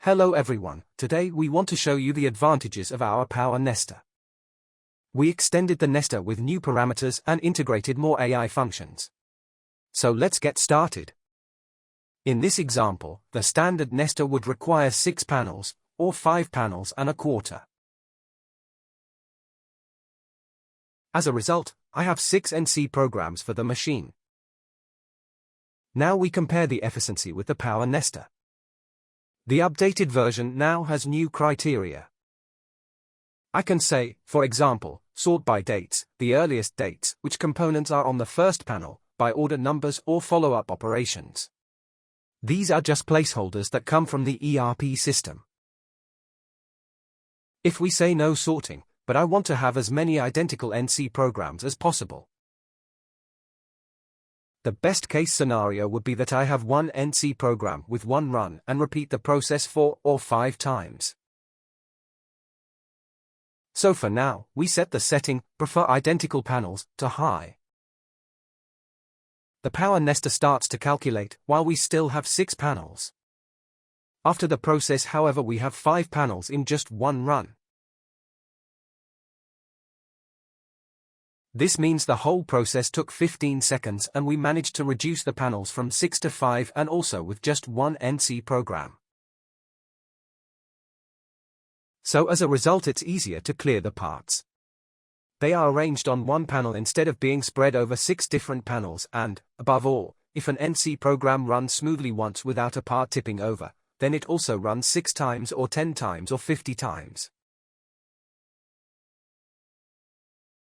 Hello everyone, today we want to show you the advantages of our Power Nester. We extended the nester with new parameters and integrated more AI functions. So let's get started. In this example, the standard nester would require 6 panels, or 5 panels and a quarter. As a result, I have 6 NC programs for the machine. Now we compare the efficiency with the Power Nester. The updated version now has new criteria. I can say, for example, sort by dates, the earliest dates, which components are on the first panel, by order numbers or follow-up operations. These are just placeholders that come from the ERP system. If we say no sorting, but I want to have as many identical NC programs as possible. The best case scenario would be that I have one NC program with one run and repeat the process 4 or 5 times. So for now, we set the setting, prefer identical panels, to high. The Power Nester starts to calculate while we still have 6 panels. After the process, however, we have 5 panels in just one run. This means the whole process took 15 seconds and we managed to reduce the panels from 6 to 5 and also with just one NC program. So as a result, it's easier to clear the parts. They are arranged on one panel instead of being spread over 6 different panels and, above all, if an NC program runs smoothly once without a part tipping over, then it also runs 6 times or 10 times or 50 times.